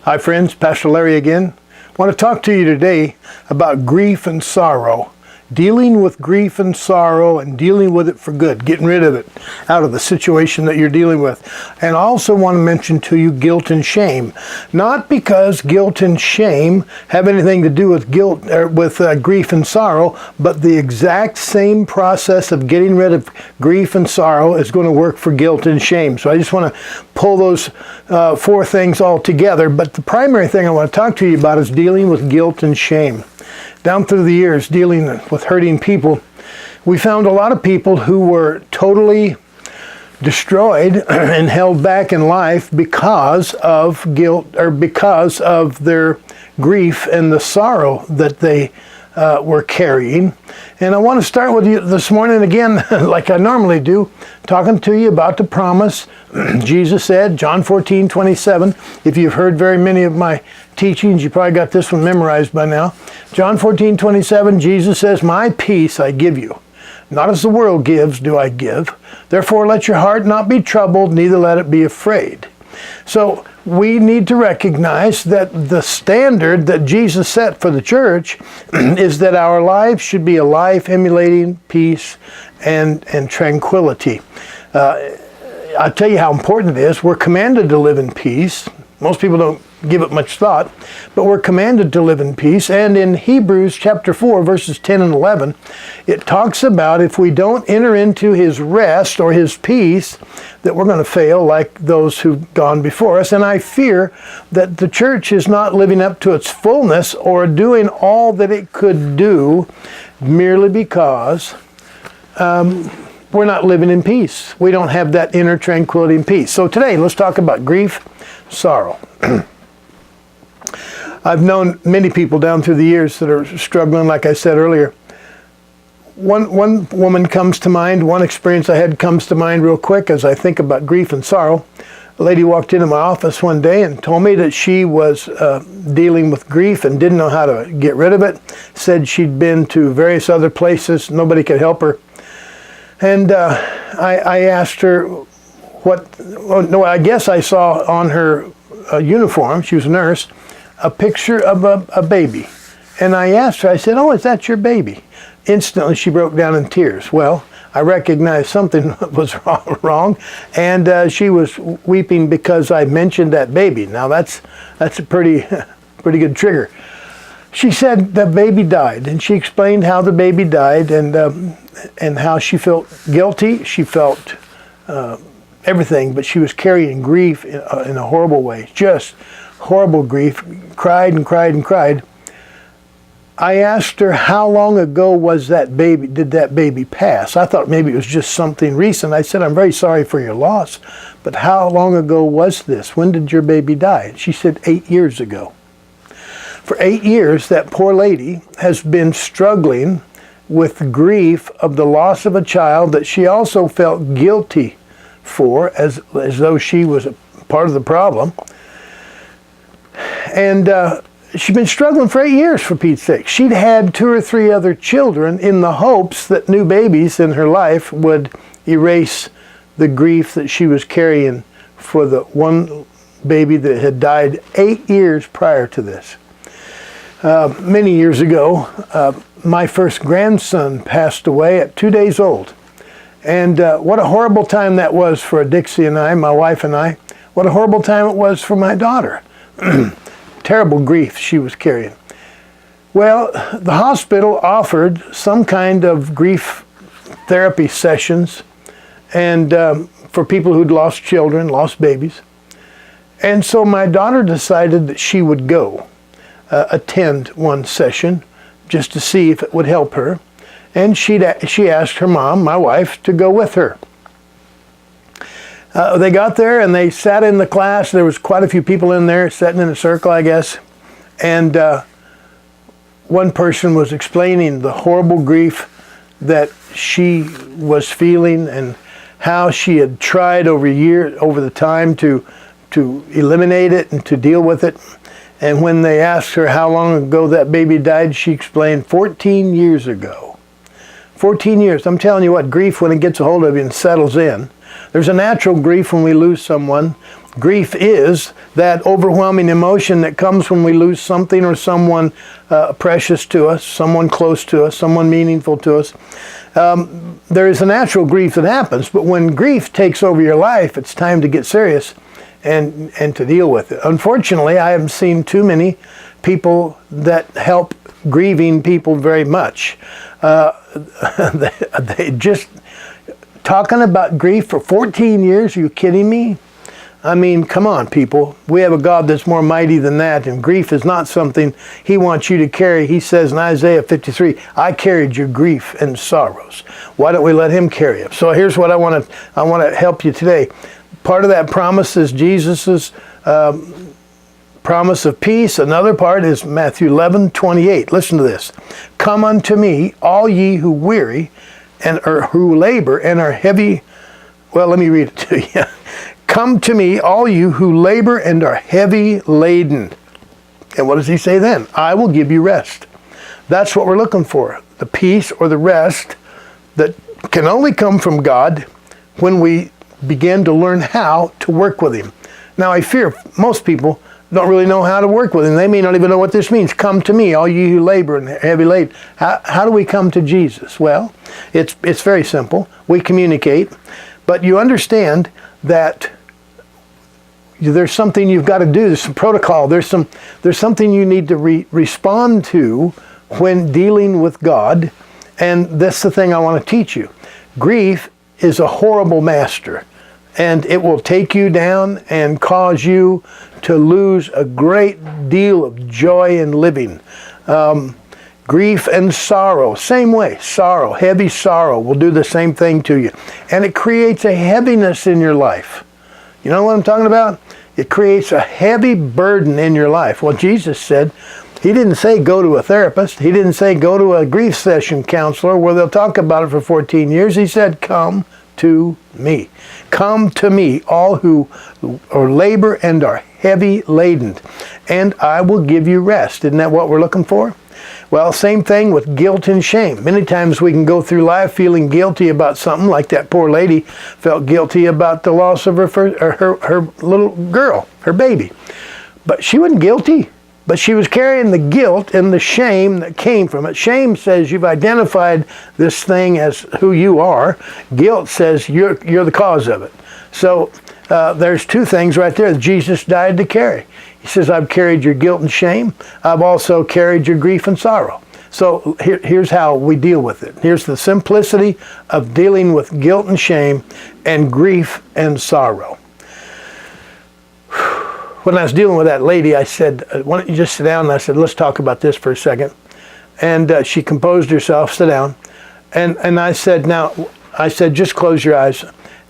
Hi friends, Pastor Larry again. I want to talk to you today about grief and sorrow. Dealing with grief and sorrow and dealing with it for good, getting rid of it out of the situation that you're dealing with. And I also want to mention to you guilt and shame. Not because guilt and shame have anything to do with grief and sorrow, but the exact same process of getting rid of grief and sorrow is going to work for guilt and shame. So I just want to pull those four things all together. But the primary thing I want to talk to you about is dealing with guilt and shame. Down through the years, dealing with hurting people, we found a lot of people who were totally destroyed and held back in life because of guilt or because of their grief and the sorrow that they were carrying. And I want to start with you this morning again, like I normally do, talking to you about the promise. Jesus said, John 14:27. If you've heard very many of my teachings, you probably got this one memorized by now. John 14:27, Jesus says, "My peace I give you. Not as the world gives do I give. Therefore let your heart not be troubled, neither let it be afraid." So we need to recognize that the standard that Jesus set for the church is that our lives should be a life emulating peace and tranquility. I'll tell you how important it is. We're commanded to live in peace. Most people don't give it much thought, but we're commanded to live in peace. And in Hebrews chapter 4, verses 10 and 11, it talks about if we don't enter into his rest or his peace, that we're going to fail like those who've gone before us. And I fear that the church is not living up to its fullness or doing all that it could do merely because we're not living in peace. We don't have that inner tranquility and peace. So today, let's talk about grief, sorrow. I've known many people down through the years that are struggling, like I said earlier. One woman comes to mind, one experience I had comes to mind real quick as I think about grief and sorrow. A lady walked into my office one day and told me that she was dealing with grief and didn't know how to get rid of it. Said she'd been to various other places, nobody could help her. And I asked her I guess I saw on her uniform, she was a nurse, a picture of a baby. And I asked her, I said, "Oh, is that your baby?" Instantly she broke down in tears. Well, I recognized something was wrong, and she was weeping because I mentioned that baby. Now that's a pretty good trigger. She said the baby died, and she explained how the baby died and how she felt guilty. She felt everything, but she was carrying grief in a horrible way, just horrible grief, cried and cried and cried. I asked her, how long ago was that baby, did that baby pass? I thought maybe it was just something recent. I said, "I'm very sorry for your loss, but how long ago was this? When did your baby die?" She said, 8 years ago. For 8 years, that poor lady has been struggling with grief of the loss of a child that she also felt guilty for, as though she was a part of the problem. And she'd been struggling for 8 years, for Pete's sake. She'd had 2 or 3 other children in the hopes that new babies in her life would erase the grief that she was carrying for the one baby that had died 8 years prior to this. Many years ago, my first grandson passed away at 2 days old. And what a horrible time that was for Dixie and I, my wife and I. What a horrible time it was for my daughter. Terrible grief she was carrying. Well, the hospital offered some kind of grief therapy sessions and for people who'd lost children, lost babies. And so my daughter decided that she would go attend one session just to see if it would help her. And she asked her mom, my wife, to go with her. They got there and they sat in the class. There was quite a few people in there sitting in a circle, I guess. And one person was explaining the horrible grief that she was feeling and how she had tried over the time to eliminate it and to deal with it. And when they asked her how long ago that baby died, she explained 14 years ago. 14 years. I'm telling you what, grief, when it gets a hold of you and settles in, there's a natural grief when we lose someone. Grief is that overwhelming emotion that comes when we lose something or someone precious to us, someone close to us, someone meaningful to us. There is a natural grief that happens, but when grief takes over your life, it's time to get serious and to deal with it. Unfortunately, I haven't seen too many people that help grieving people very much. They just talking about grief for 14 years. Are you kidding me? I mean, come on, people. We have a God that's more mighty than that, and grief is not something He wants you to carry. He says in Isaiah 53, I carried your grief and sorrows. Why don't we let Him carry it? So here's what I want to help you today. Part of that promise is Jesus's promise of peace. Another part is Matthew 11:28. Listen to this. Come unto me, all ye who weary and who labor and are heavy. Well, let me read it to you. Come to me, all you who labor and are heavy laden. And what does He say then? I will give you rest. That's what we're looking for. The peace or the rest that can only come from God when we begin to learn how to work with Him. Now, I fear most people don't really know how to work with Him. They may not even know what this means. Come to me, all you who labor and heavy laden. How do we come to Jesus? Well, it's very simple. We communicate. But you understand that there's something you've got to do. There's some protocol. There's something you need to respond to when dealing with God. And that's the thing I want to teach you. Grief is a horrible master. And it will take you down and cause you to lose a great deal of joy in living. Grief and sorrow, same way. Sorrow, heavy sorrow will do the same thing to you. And it creates a heaviness in your life. You know what I'm talking about? It creates a heavy burden in your life. Well, Jesus said, He didn't say go to a therapist. He didn't say go to a grief session counselor where they'll talk about it for 14 years. He said, come to me. Come to me, all who are labor and are heavy laden, and I will give you rest. Isn't that what we're looking for? Well, same thing with guilt and shame. Many times we can go through life feeling guilty about something, like that poor lady felt guilty about the loss of her little girl, her baby. But she wasn't guilty. But she was carrying the guilt and the shame that came from it. Shame says you've identified this thing as who you are. Guilt says you're the cause of it. So there's two things right there that Jesus died to carry. He says, I've carried your guilt and shame. I've also carried your grief and sorrow. So here's how we deal with it. Here's the simplicity of dealing with guilt and shame and grief and sorrow. When I was dealing with that lady, I said, why don't you just sit down? And I said, let's talk about this for a second. And she composed herself, sit down. And I said, just close your eyes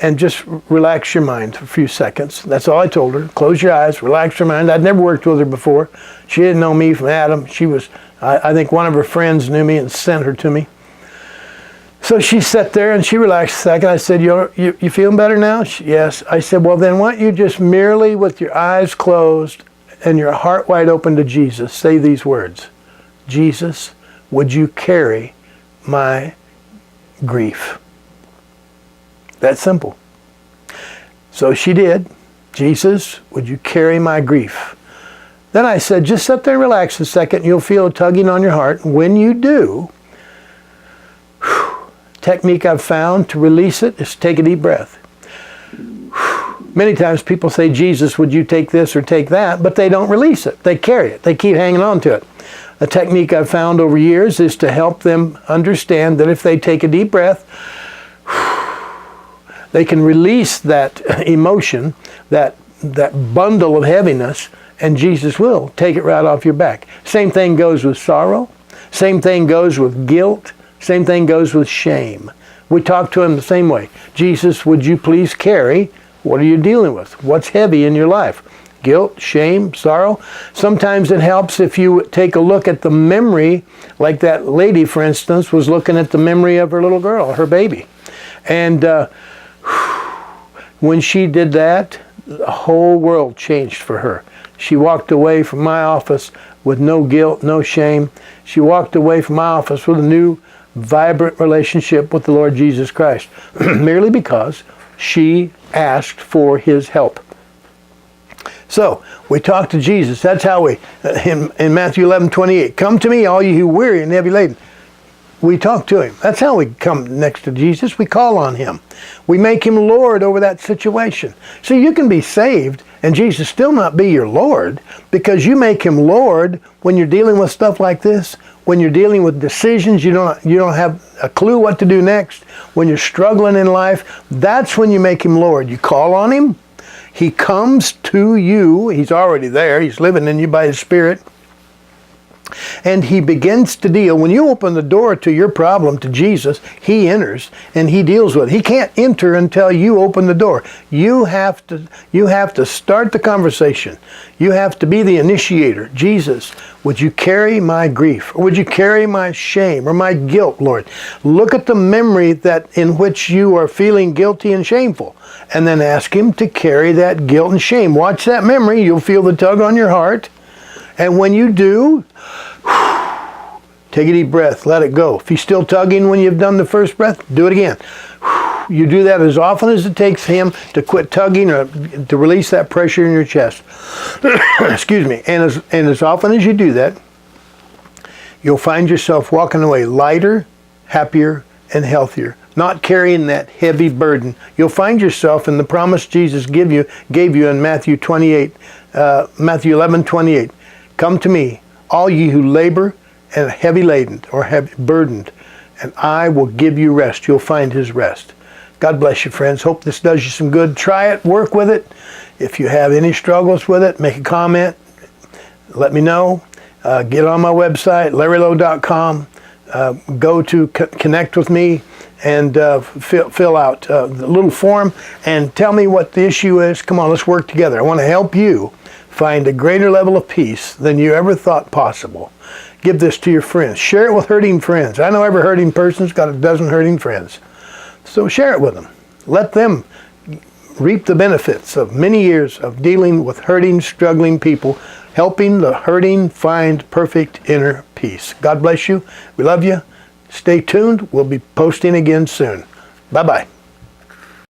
and just relax your mind for a few seconds. That's all I told her. Close your eyes, relax your mind. I'd never worked with her before. She didn't know me from Adam. She was, I think one of her friends knew me and sent her to me. So she sat there and she relaxed a second. I said, you feeling better now? Yes. I said, well then why don't you just merely with your eyes closed and your heart wide open to Jesus, say these words. Jesus, would you carry my grief? That's simple. So she did. Jesus, would you carry my grief? Then I said, just sit there and relax a second. You'll feel a tugging on your heart. When you do, technique I've found to release it is take a deep breath. Many times people say, Jesus, would you take this or take that? But they don't release it. They carry it. They keep hanging on to it. A technique I've found over years is to help them understand that if they take a deep breath, they can release that emotion, that bundle of heaviness, and Jesus will take it right off your back. Same thing goes with sorrow. Same thing goes with guilt. Same thing goes with shame. We talk to Him the same way. Jesus, would you please carry? What are you dealing with? What's heavy in your life? Guilt, shame, sorrow. Sometimes it helps if you take a look at the memory, like that lady, for instance, was looking at the memory of her little girl, her baby. And when she did that, the whole world changed for her. She walked away from my office with no guilt, no shame. She walked away from my office with a new, vibrant relationship with the Lord Jesus Christ, merely because she asked for His help. So, we talk to Jesus. That's how we, in Matthew 11:28, come to me, all you who weary and heavy laden. We talk to him. That's how we come next to Jesus. We call on him. We make him Lord over that situation. See, you can be saved and Jesus still not be your Lord, because you make him Lord when you're dealing with stuff like this, when you're dealing with decisions you don't have a clue what to do next, when you're struggling in life. That's when you make him Lord. You call on him. He comes to you. He's already there. He's living in you by his Spirit. And he begins to deal. When you open the door to your problem to Jesus, he enters and he deals with it. He can't enter until you open the door. You have to start the conversation. You have to be the initiator. Jesus, would you carry my grief? Or would you carry my shame or my guilt, Lord? Look at the memory that in which you are feeling guilty and shameful. And then ask him to carry that guilt and shame. Watch that memory. You'll feel the tug on your heart. And when you do, take a deep breath, let it go. If he's still tugging when you've done the first breath, do it again. You do that as often as it takes him to quit tugging or to release that pressure in your chest. Excuse me. And as often as you do that, you'll find yourself walking away lighter, happier, and healthier. Not carrying that heavy burden. You'll find yourself in the promise Jesus gave you in Matthew 11:28. Come to me, all ye who labor and heavy laden or heavy burdened, and I will give you rest. You'll find his rest. God bless you, friends. Hope this does you some good. Try it. Work with it. If you have any struggles with it, make a comment. Let me know. Get on my website, larrylowe.com. Go to connect with me and fill out the little form and tell me what the issue is. Come on, let's work together. I want to help you find a greater level of peace than you ever thought possible. Give this to your friends. Share it with hurting friends. I know every hurting person's got a dozen hurting friends. So share it with them. Let them reap the benefits of many years of dealing with hurting, struggling people, helping the hurting find perfect inner peace. God bless you. We love you. Stay tuned. We'll be posting again soon. Bye-bye.